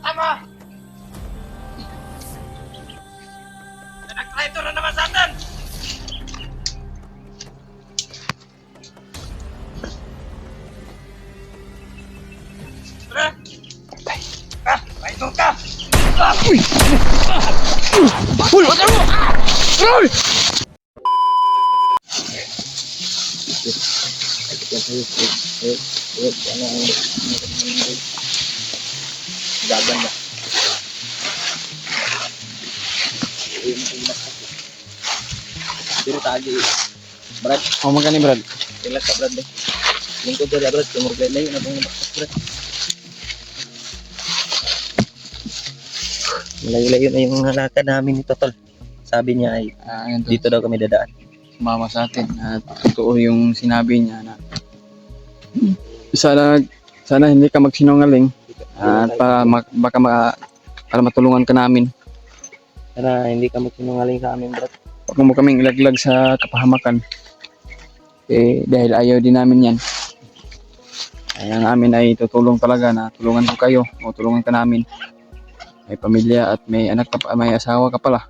Tama! Nag-traitor na naman sa atin! Pre! Traitor ka! Uy! Uy! Wag mo! Uy! Gaganda. Pero tagi. Brad, Oh, magkano Brad? relax ka Brad. Lingkod dala Brad, kumuglet na yun. Abang bakit Brad. Malayo-layo na yung halakad namin nito tol. Sabi niya ay Ayun to. dito daw kami dadaan. Sumama sa atin at totoo yung sinabi niya na sana hindi ka magsinungaling at para matulungan ka namin. Sana hindi ka magsinungaling sa amin Brad. Huwag mo kaming ilaglag sa kapahamakan. Dahil ayaw din namin yan. Ay, ang amin ay tutulong talaga na tulungan ko kayo o tulungan ka namin. May pamilya at may anak ka pa, may asawa ka pala.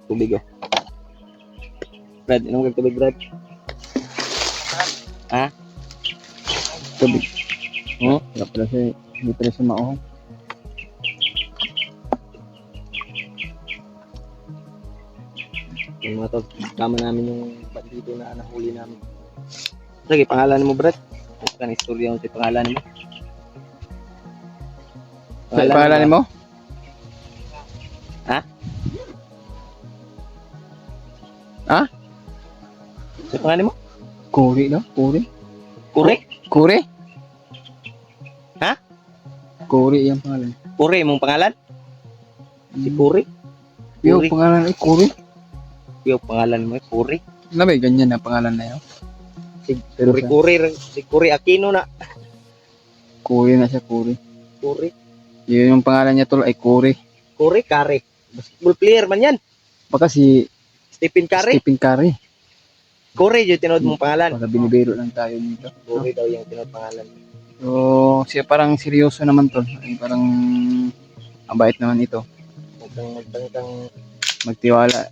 Tubig oh. Brad, inom ka tubig Brad. Ha? Tubig. Oh, hindi pala siya mauhong. Yung mga tol, kama namin yung bandito na nahuli namin. Sige, pangalan mo Brad? Ano ka na istorya mo sa pangalan mo? Pangalan mo? Ha? Ha? Sa pangalan mo? Kuri no? Kuri? Kure? Kuri? Ha? Kuri yung pangalan. Kure mong pangalan? Si Kure? Yung Kuri? pangalan ay Kuri? Yung pangalan mo Kure? Ano ba ganyan na pangalan na yun? Si Pero Kure Kure, si Kure Aquino na. Kuri na siya, Kuri. Kure? Yun yung pangalan niya tol ay Kuri. Kure Kare. Basketball player man yan. Baka si Stephen Curry. Stephen Curry. Kure yung tinod mong pangalan. Baka binibiro lang tayo nito. Kure daw yung tinod pangalan. So, siya parang seryoso naman tol. Ay, parang mabait naman ito. Magtang Magtiwala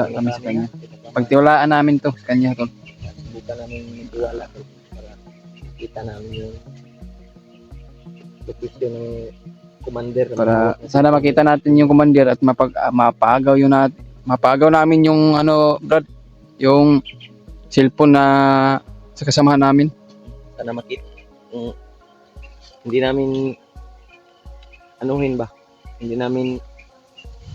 kami sa kanya. Pagtiwalaan namin to sa kanya tol. Subukan namin magtiwala para kita namin yung location ng commander. Para sana makita natin yung commander at mapagaw namin yung ano, Brad, yung cellphone na sa kasamahan namin. Sana makita. Hindi namin anuhin ba? Hindi namin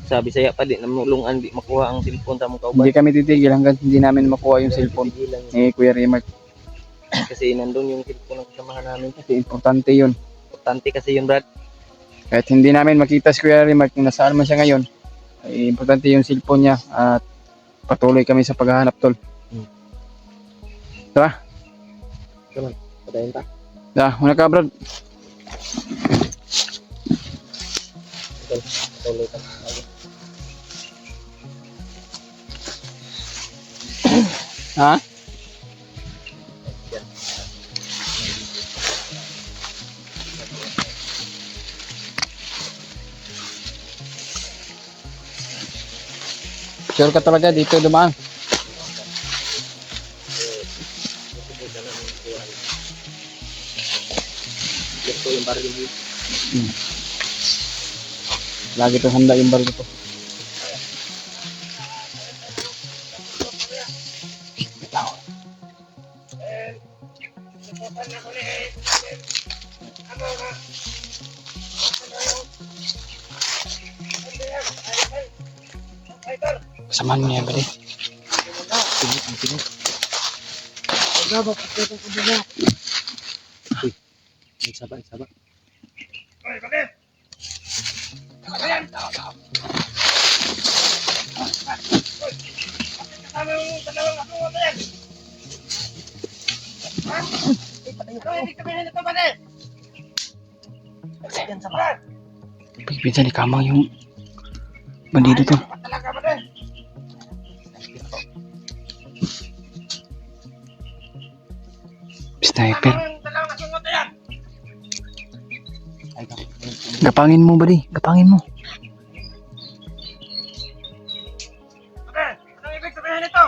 sabi saya pa di namulungan di makuha ang cellphone sa mga kauban. Hindi kami titigil hanggang hindi namin makuha yung cellphone ni Kuya Remark. Kasi nandun yung cellphone ng kasamahan namin. Kasi importante yun. Importante kasi yun Brad. Kahit hindi namin makita si Kuya Remark kung nasaan man siya ngayon, ay importante yung cellphone niya at patuloy kami sa paghahanap tol. Tara, Padayon ta. muna ka Brad. Tuloy ta. Ha? Sure ka talaga dito dumaan? Ito yung baril mo. Lagi to handa yung baril ko. Samahan mo niya ba rin? Sabak. Oy, bakit? Kasama yung dalawang ako mo yan! Ha? Oy, hindi kami nito ba rin? Yan sa bahan! Pinsan ni Kamang yung bandido to. Talaga ba rin? Sniper. Ang dalawang asungot na yan. Ay, Gapangin mo, buddy. Gapangin mo. Pare, anong ibig sabihin nito?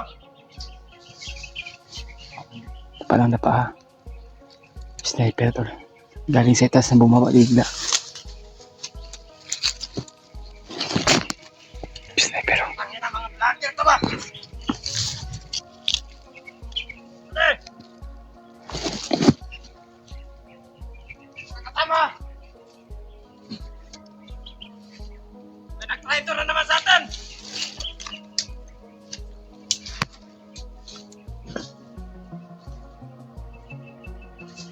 Parang na pa. Sniper tol. Galing sa itas na bumaba bigla. Sniper. Oh. Tangin na mga vlogger to ba? Pare! Kasama! May nag-traitor na naman sa atin!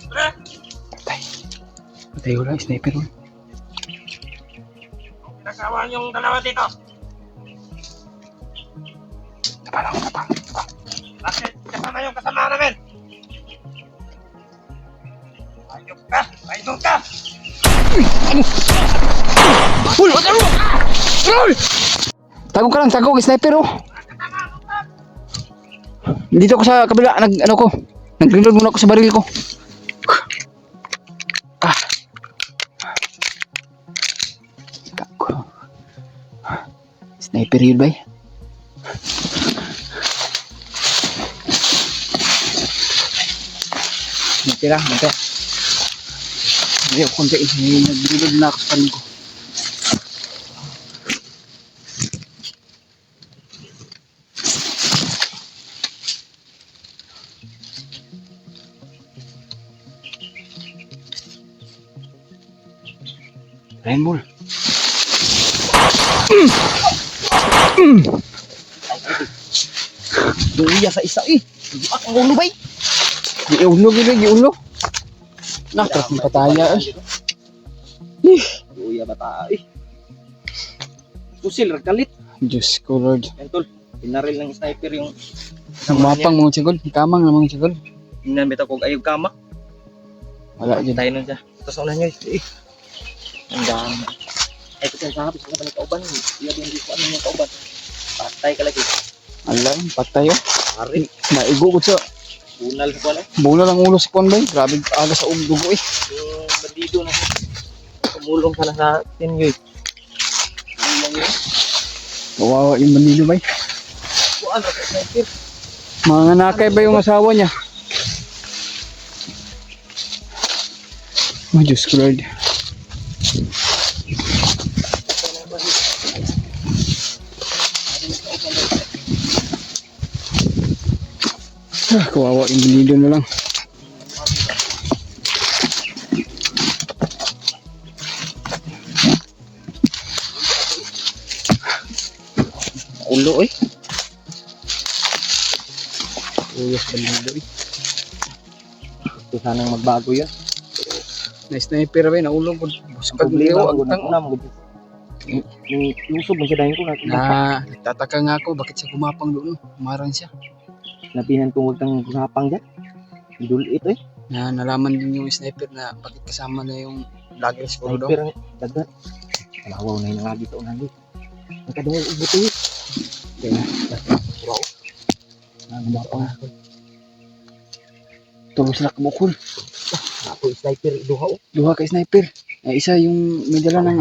Pare! Patay. Patay ko lang. Sniper. Oh. Nagawa yung dalawa dito. Napala ko na pa. Bakit kasama yung kasama namin? Ayok ka! Ayok ka! Uy! Wag ano! Uy! Tago ka lang. Tago. Sniper oh. Dito ko sa kabila. Ano ko. Nag-reload muna ako sa baril ko. Ah. Tago. Sniper yun ba eh? Natira, natira. Hindi ako konti. Nag-reload na ako sa baril ko. Rainbow. duya sa isa eh. At ang ulo bay. Giulo gila, giulo. Nakras ng pataya eh. Duya bata eh. Pusil ragkalit. Diyos ko Lord. Yan tol. Pinaril ng sniper yung Ang mapang mga sigol. Kamang na mga sigol. Tingnan bitaw kog ayog kama. Wala dyan. Tayo nun siya. Tapos unahan nyo eh. Ang dami. Ay kasi sa hapis na kauban. Iya din dito ano yung kauban. Patay ka lagi. Alam, patay oh. Hari. Maigo ko sa Bunal sa kuwan eh. bola ng ulo si Kwan ba? Grabe aga sa dugo eh. Yung bandido na tumulong ka na sa atin yun. Tumulong yun. Kawawa yung Manilo ba? Kuan sa sniper. Mga nakay ba yung asawa niya? Oh Diyos ko Lord. Kawawa yung Manilo na lang. Ulo eh. Uyos Manilo eh. Gusto sanang magbago yun. Na-sniper ba yun? Naulong ko. Busog Problema liw. ko na mo. Lusob man siya dahil ko na. Nagtataka nga ako. Bakit siya gumapang doon? Umarang siya. Napinan kong huwag kang gapang dyan. Dulit eh. Na nalaman din yung sniper na bakit kasama na yung vlogger siguro daw. Sniper ang dagat. Malawaw na yung nga dito unali. Ang kadungay ubuto yun. Kaya Wow. gumapang ako. Tulong sila kumukul. Ako sniper duha oh. Duha ka sniper. Isa yung may dala ng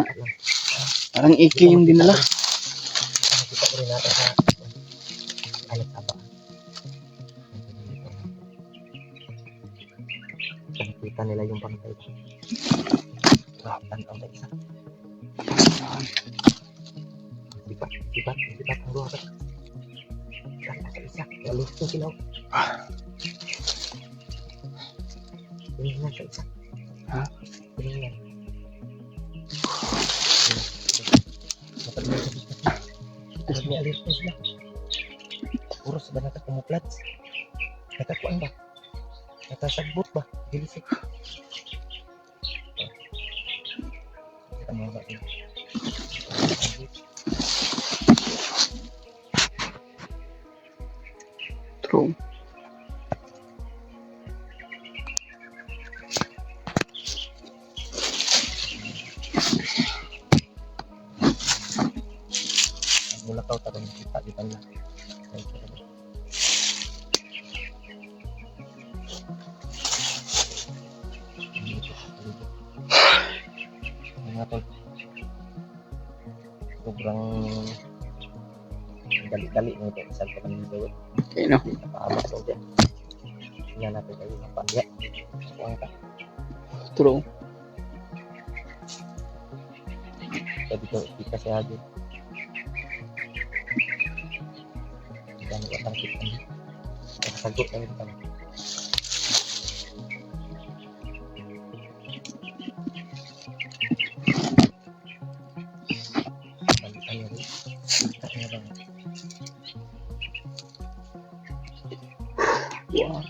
parang AK yung dinala. Nakikita ko rin natin sa alat taba. Nakikita nila yung pangtay. Tanaw na isa. Lipat ang duha ka. Tanaw sa isa. Lalos to sila. Tingnan sa isa. Ha? Tingnan. Terus may alis na sila. Puros ba nakakamuflats? Nakakuan ba? Nakasagbot ba? Gilisik. Tama ba yun? True. Mula kau tak ada kita di tengah. Dali-dali mo ito. Isang pa kami dito. Okay, no? Napaabot ko dyan. Tingnan natin kayo kapagya. Kuhaan ka. True. Pwede ko ikita si Hagi. Hindi kami katangkit kami. Nakasagot kami kami. Ano rin? Ano ba? Wow.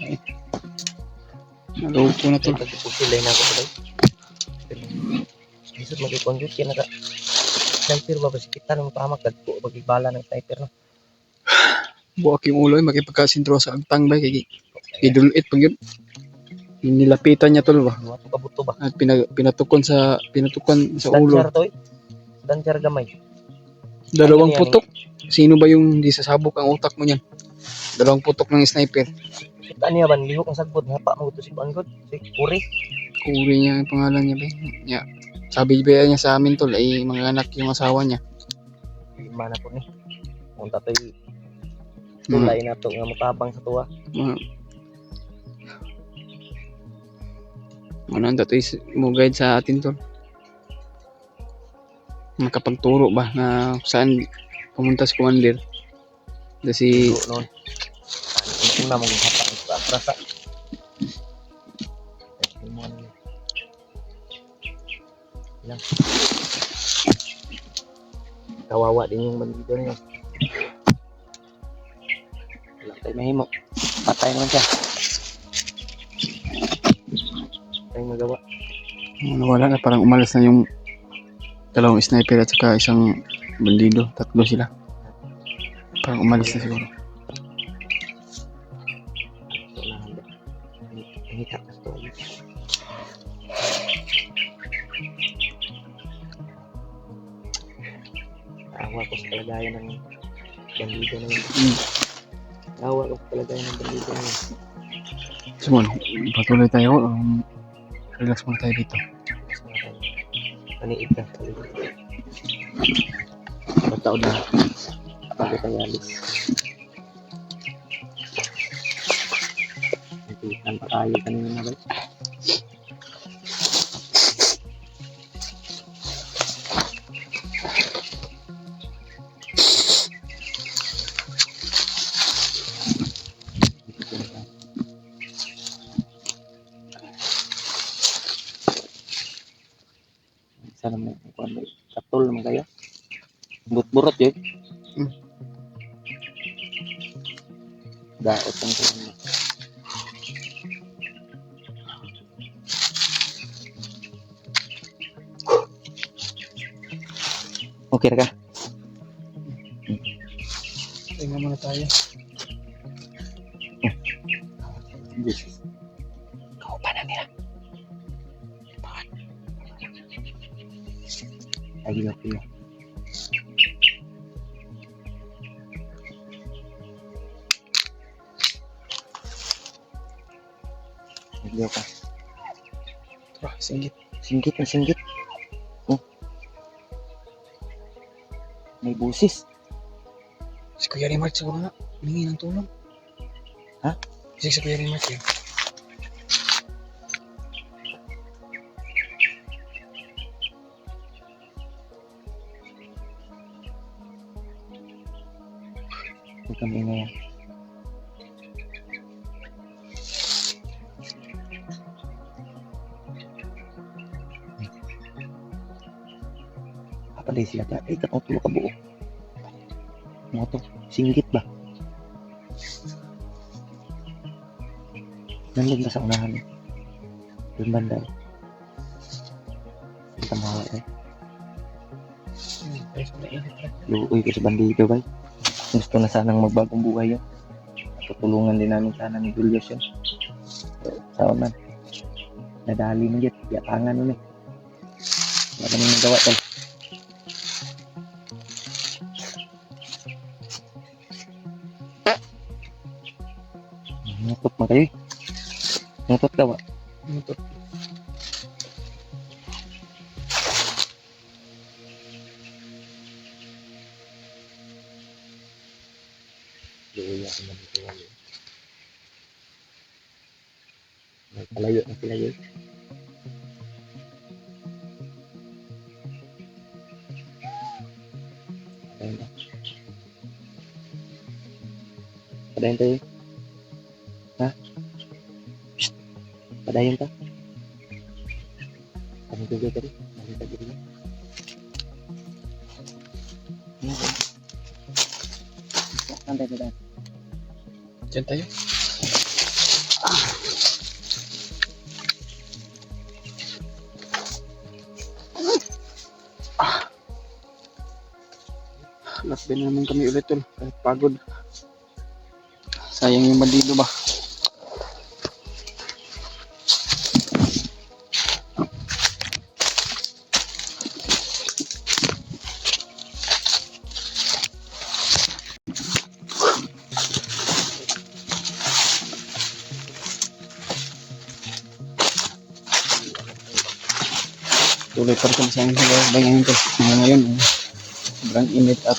Naloko na to. Pagpusilay na ako today. Bisot mag-convert kaya naka sniper ba si kita nung pahamak dagko magbala ng sniper no. Buwak yung ulo, makipagkasintro sa agtang ba, kay idulit pag yun. Nilapitan niya tol ba? Duwa to kabuto ba? At pinatukan sa ulo. Dancer to eh. Dancer gamay. Dalawang Ano yan, putok. Sino ba yung di sasabog ang utak mo niyan? Dalawang putok ng sniper. Kita niya ban lihok ang sagbot hapa mo to si Bangod, si Puri. Kuri niya yung pangalan niya ba? Yeah. Sabi ba niya sa amin tol ay mga anak yung asawa niya. Lima na po ni. Punta to tulay na to nga mutabang sa tuwa. Ano to is mo guide sa atin tol. Makapagturo ba na saan pumunta si Commander. Kasi noon. Una mong hapa sa prasa. Lang. Kawawa din yung bandido na yun. Wala tayo mahimo. Patay naman siya. Tayong magawa. wala na, parang umalis na yung dalawang sniper at saka isang bandido. Tatlo sila. Parang umalis na siguro. So, nahanda. Hihita ka ito. Awa ko sa kalagayan ng bandido na yun. Awa ko sa kalagayan ng bandido na yun. Simon, patuloy tayo. Relax muna tayo dito. Paniid ka. Pagtaon na. Pagka tayo alis. Nagpitan pa tayo kanina na ba? Sana may katul naman kayo. Burot yun. Daot ang kayo. Okay na ka? Tingnan muna tayo. Yes. Kau pa na nila. Ay, okay. Video ka. Singgit. Singgit na singgit. Oh. May busis. Si Kuya Rimart siguro nga. Humingi ng tulong. Ha? Si Kuya Rimart yun. Huwag kami ngayon. Kapalay sila ka. Ay, katong tulo ka buo. Mga to, singgit ba? Nandun ba sa unahan? Yung banda. Ang tamawa eh. Luoy ko sa bandido ba? Gusto na sanang magbagong buhay yun. Tutulungan din namin sana ni Julius yun. So, saan man. Nadali mo yun. Yatangan nun eh. Wala kami nagawa tol. Nutot mo kayo eh. Nutot daw ah. Nutot. Luoy ako na dito. Palayo na sila yun. Padayon na. Padayon tayo. Ha? Psst. Padayon ka. Kami juga tadi. Kami tadi dulu. Santai kita. Diyan tayo. Lakbay na naman kami ulit tol. Kahit pagod. Sayang yung bandido ba? Tuloy pa rin kami sa aming paglalakbay ngayon tol. Ngayon, sobrang init at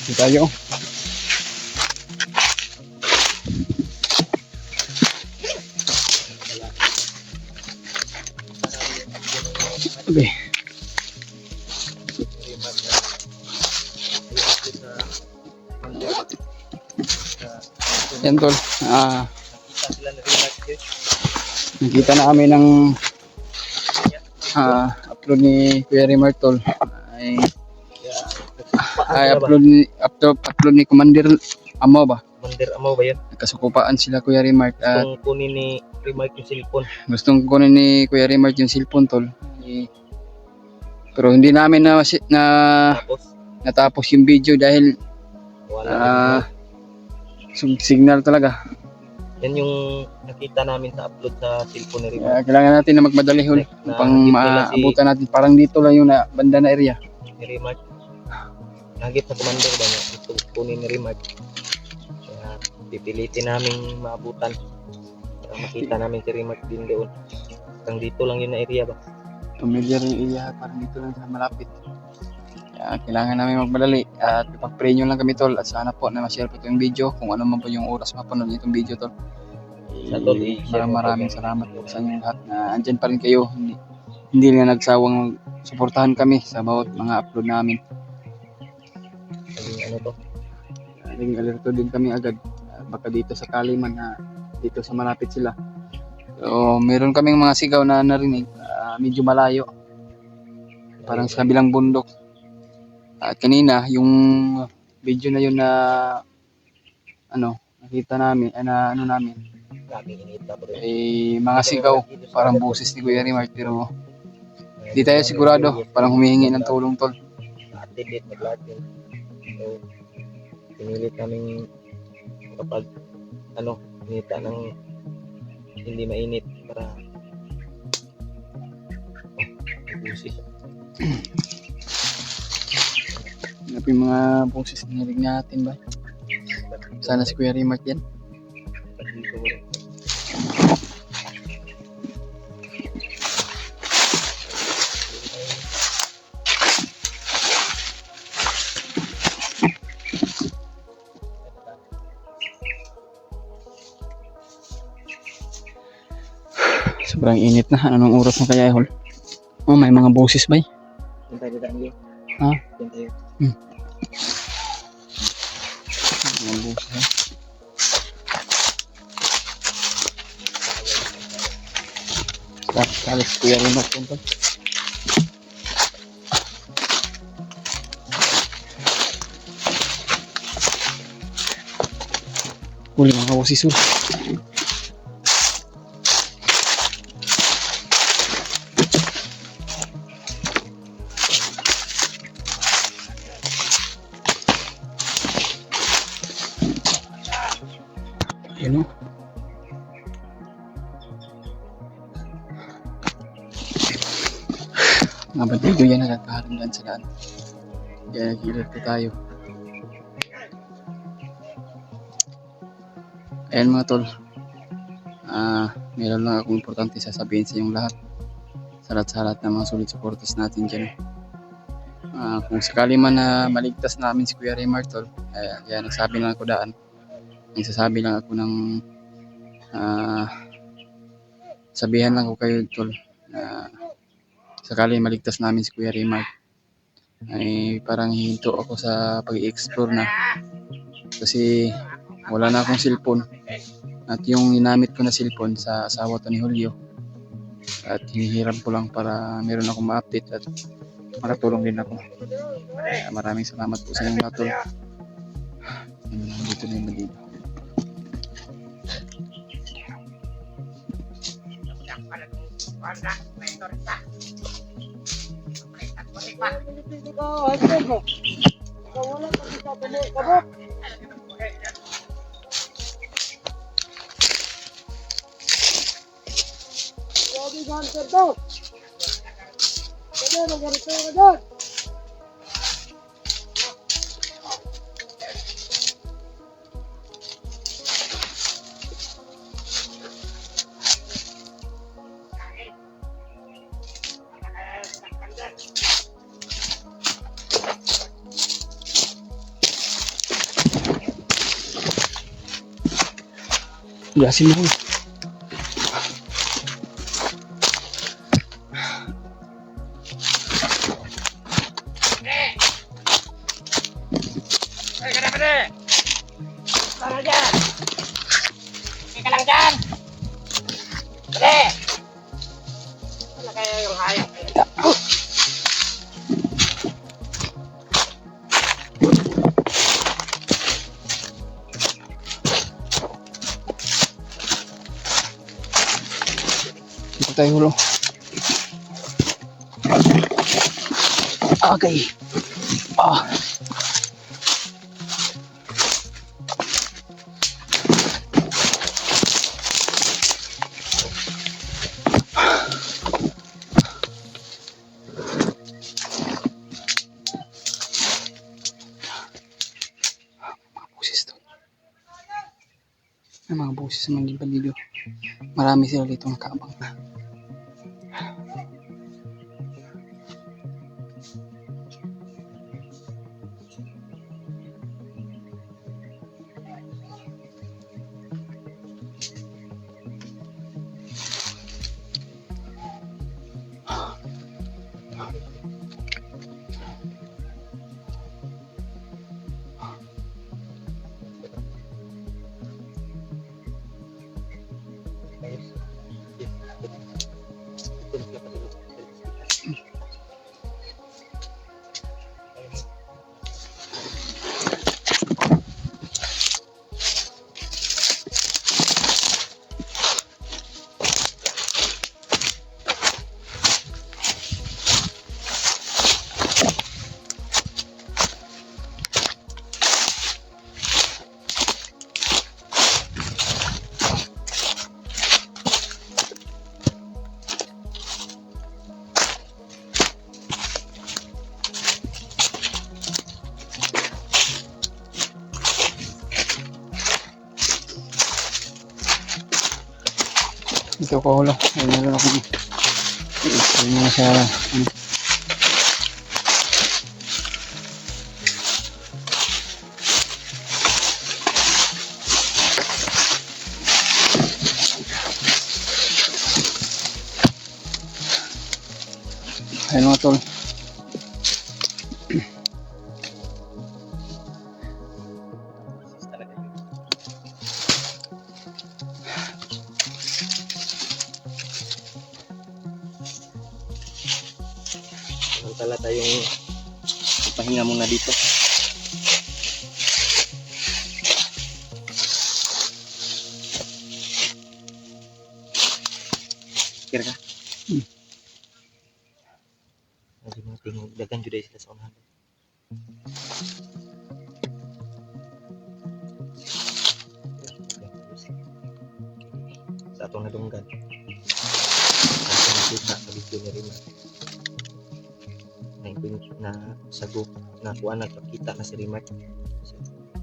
Hindi tayo. Okay. Yan tol. Nakita namin ng upload ni Kuya Rimar tol. Ay upload ni Commander Amaw ba? Commander Amaw ba yan? Nagkasukupaan sila Kuya Rimar at Gustong kunin ni Remark yung cellphone. gustong kunin ni Kuya Rimar yung cellphone tol. Pero hindi namin Tapos, natapos yung video dahil wala. signal talaga. Yan yung nakita namin sa upload sa cellphone ni Remark. Kailangan natin na magmadali hul upang maabutan natin. Parang dito lang yung banda na area. Ni Remark. Nagip sa commander ba niya? Gusto kunin ni Remark. Kaya pipilitin namin maabutan. Para makita namin si Remark din doon. Hanggang dito lang yun na area ba? Familiar yung area, parang dito lang sa malapit. Kaya kailangan namin magmadali at ipag-pray nyo lang kami tol at sana po na ma-share po itong video kung ano man po yung oras mapanood itong video tol. Maraming salamat po sa inyong lahat na andyan pa rin kayo. Hindi na nagsawang suportahan kami sa bawat mga upload namin. Ano to? Naging alerto din kami agad. Baka dito sa Kaliman na dito sa malapit sila. So, meron kaming mga sigaw na narinig. Medyo malayo. Parang sa kabilang bundok. At kanina, yung video na yun na nakita namin, mga sigaw, parang boses ni Kuya Rimar, pero di tayo sigurado, parang humihingi ng tulong tol. Atidit, maglatin. So, pinilit namin kapag hinita ng hindi mainit para busis. Ano yung mga boses na narinig natin ba? Sana si Kuya Rimar yan. Sobrang init na. Anong oras na kaya, Hol? Oh, may mga boses ba? Hintay dito ang Ha? Hintay. Mga boses ha? Kalis Kuya Rimar punta. Huli mga boses, Hol. Yun o. Mga bandido yan nagkakaharangan sa daan. Kaya nag-alert tayo. Ayan mga tol. Meron lang akong importante sasabihin sa inyong lahat. Sa lahat ng mga solid supporters natin dyan. Kung sakali man na maligtas namin si Kuya Raymar tol, kaya nagsabi lang ako daan. Nagsasabi lang ako ng sabihan lang ko kayo tol na sakali maligtas namin si Kuya Raymar ay parang hihinto ako sa pag-i-explore na kasi wala na akong cellphone at yung ginamit ko na cellphone sa asawa to ni Julio at hinihiram ko lang para meron akong ma-update at makatulong din ako. Maraming salamat po sa inyong lahat tol. Dito na yung dito. Yasin mo. Ay, ka na pala! Tara dyan! Hindi ka lang dyan! Pare! Wala kaya yung hayop. Dito tayo hulo. Okay. Busis to. May mga busis sa mga bandido. Marami sila dito nakabang na. Dito ko hulo. Ay, meron akong ayun mga sa ayun mga tol. Samantala tayong pahinga muna dito. Kira ka? Lagi mga tingog, dagan jud sila sa unahan. Sa atong nadunggan. Sa nakita sa video ni Rima. Na sago na kuha na pakita na si Rima.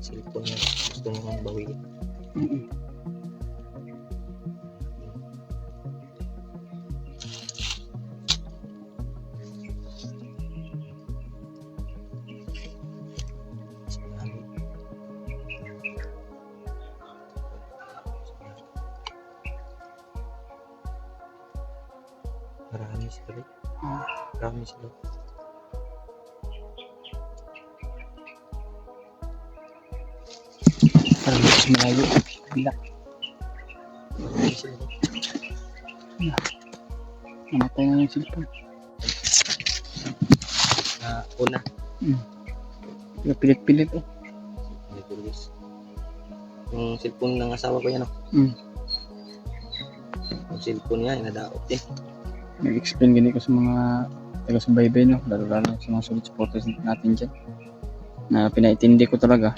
Cellphone niya gusto niyang bawiin. Promise ka rin. Promise ka. Parang mas malayo. Bila. Promise ka rin. Namatay na yung cellphone. Una. Pilit-pilit oh. May tulis. Yung cellphone ng asawa ko yan, oh. Yung cellphone niya, inadaot din. Nag-explain gini ko sa mga taga-subaybay, no? Lalo-lalo sa mga solid supporters natin dyan. Na pinaitindi ko talaga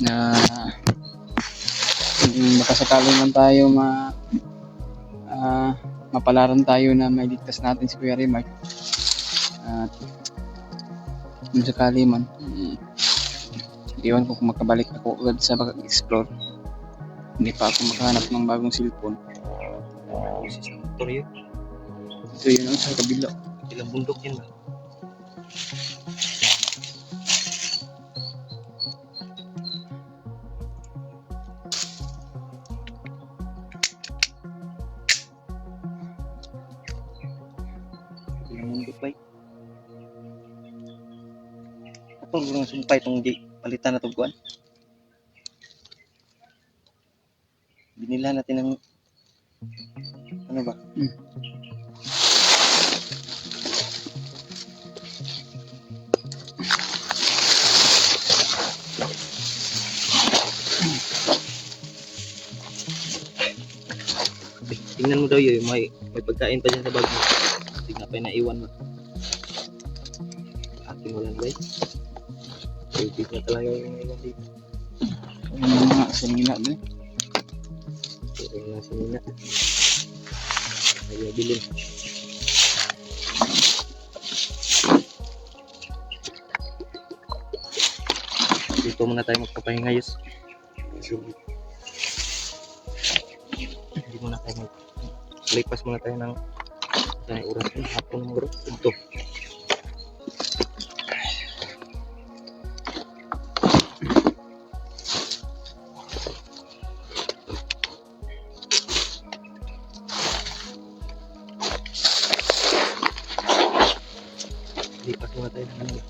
na kung makasakali man tayo mapalaran tayo na mailigtas natin si Kuya Remark. At kung sakali man, iwan ko kung makabalik ako agad sa pag-explore. Hindi pa ako makahanap ng bagong cellphone. Kasi sa motor yun. Ito yun ang sa kabila. Ilang bundok yan ba? Ilang bundok ba? Ito lang sumpay itong palitan na tuguan. Binila natin ng ano ba? Tingnan mo daw yun, may pagkain pa dyan sa bag mo. Tingnan pa yung naiwan mo. Akin mo lang guys. Pwede na talaga yung naiwan dito. Yung mga sinina din. Pero nga sinina. Ayaw bilin. Dito muna tayo magpapahinga yus. So, hindi muna tayo lipas muna tayo ng oras ng hapon ng bro. Ito. Lipas muna tayo ng ano.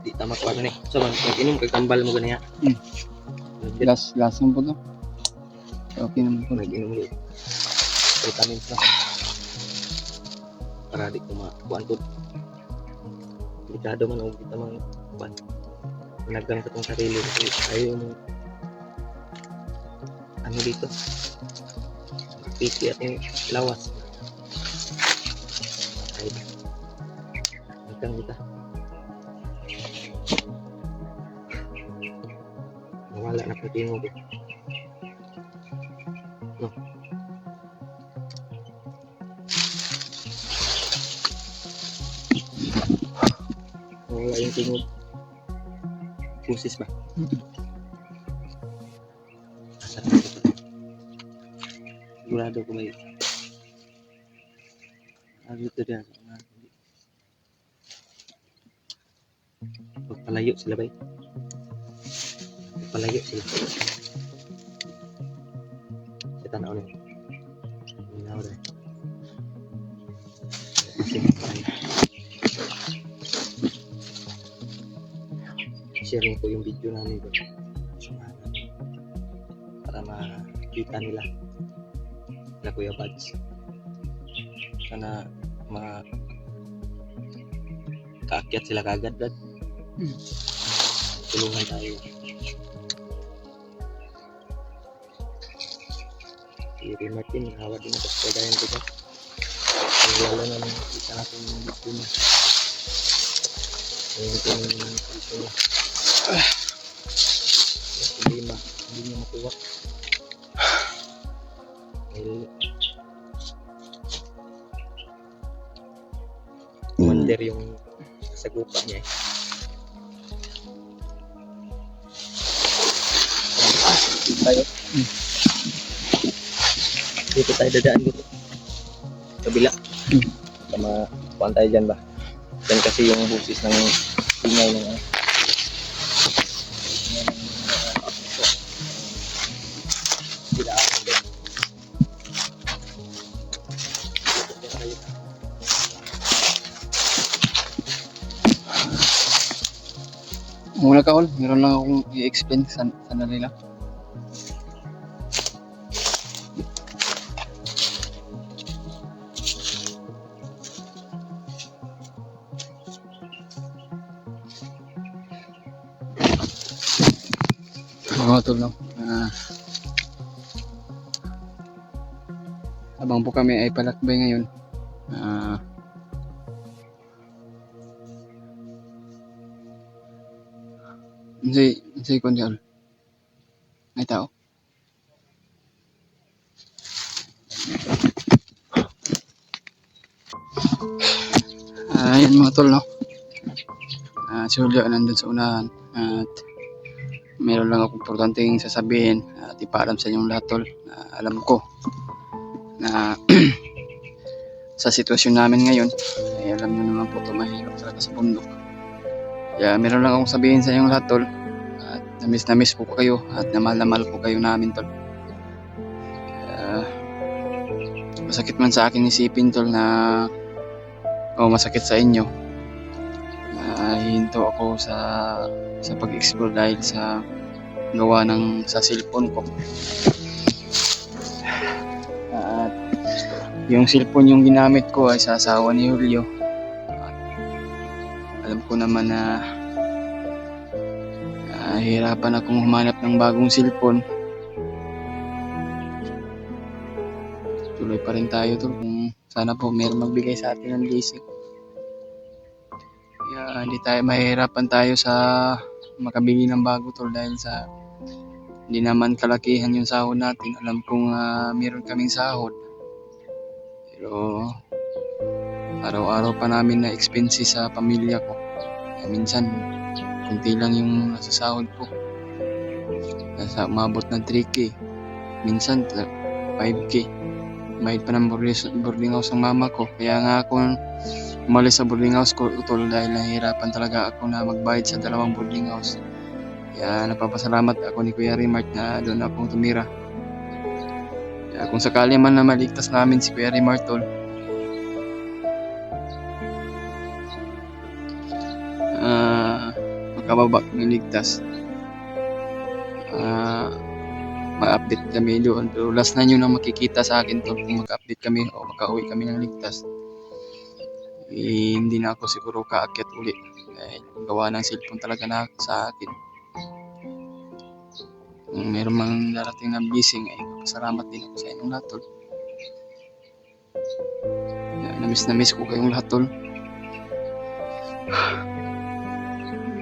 Di tamak pa rin eh. So, mag-inom kay kambal mo ganyan. Last lang po to. Okay naman po. Mag-inom ulit. Vitamins na. Para di kumakuan po. Delikado man ang kita mga kuan. Nagang sa itong sarili. Ayaw mo ano dito. Piki at yung lawas. Ay. Nagang kita. Nawala na pati mo. No. Wala yung tingog. Pusis ba? Asal na ito. Sigurado ko may ito dyan. Pagpalayo sila ba? Pagpalayo sila. Sa tanaw na. Minaw na. Sharing ko yung video namin doon para makita nila na Kuya Bads. Sana kaakyat sila kagad dad. Tulungan tayo. Si Martin, hawa din ako sa kagayan ko dyan. Lalo na nung kita natin yung video niya. Ngayon ito yung video niya. Yung problema, hindi niya makuha. Wonder yung sagupa niya eh. Tayo. Dito tayo dadaan dito. Kabila. Makuhaan tayo dyan ba? Yan kasi yung busis ng ingay ng Muna ka, Ol. Meron lang akong i-explain sa nila. Mga tol, no? Habang po kami ay palakbay ngayon, unsay kon diyan? May tao. Ayan mga tol, no? Si Julio nandun sa unahan at meron lang akong importanteng sasabihin at ipaalam sa inyong lahat, tol. Alam ko na sa sitwasyon namin ngayon ay alam nyo naman po ito, mahirap talaga sa bundok. Kaya meron lang akong sabihin sa inyong lahat, tol. At na-miss po kayo at na mahal po kayo namin, tol. Masakit man sa akin isipin, tol, na masakit sa inyo. Hinto ako sa pag-explore dahil sa gawa sa cellphone ko. At yung cellphone yung ginamit ko ay sa asawa ni Julio. At alam ko naman na hirapan akong humanap ng bagong cellphone. Tuloy pa rin tayo, tol. Sana po meron magbigay sa atin ng leasing. Kaya hindi tayo mahihirapan tayo sa makabili ng bago, tol, dahil sa hindi naman kalakihan yung sahod natin. Alam kong meron kaming sahod, pero araw-araw pa namin na expenses sa pamilya ko. Kaya minsan kunti lang yung nasa sahod ko, nasa umabot ng 3K, minsan 5K. Bayad pa ng boarding house ng mama ko. Kaya nga ako umalis sa boarding house ko, tol, dahil nahihirapan talaga ako na magbayad sa 2 boarding house. Kaya napapasalamat ako ni Kuya Remart na doon akong tumira. Kaya kung sakali man na maligtas namin si Kuya Remart, tol, makababa kami ligtas, ma-update kami doon. Pero last na nyo na makikita sa akin, tol, kung mag-update kami o makauwi kami ng ligtas. Hindi na ako siguro kaakyat uli dahil gawa ng cellphone talaga na sa akin. Kung meron mang darating na blessing ay salamat din ako sa inyong lahat, tol. Na-miss ko kayong lahat, tol.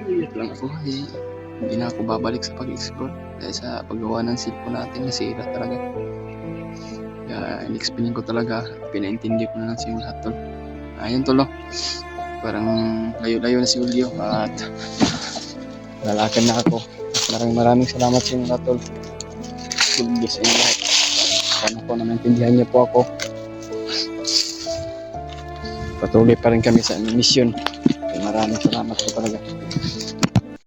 Iyak lang ako, hindi na ako babalik sa pag-explore dahil sa paggawa ng cellphone natin, nasira talaga. Kaya in-explain ko talaga, pinaintindi ko na lang sa inyong lahat, tol. Ayun, tol, parang layo-layo na si Julio at lalakad na ako. Maraming salamat sa inyo lahat, tol. Good bless sa inyo lahat. Sana po na maintindihan niyo po ako. Patuloy pa rin kami sa mission. Maraming salamat po talaga.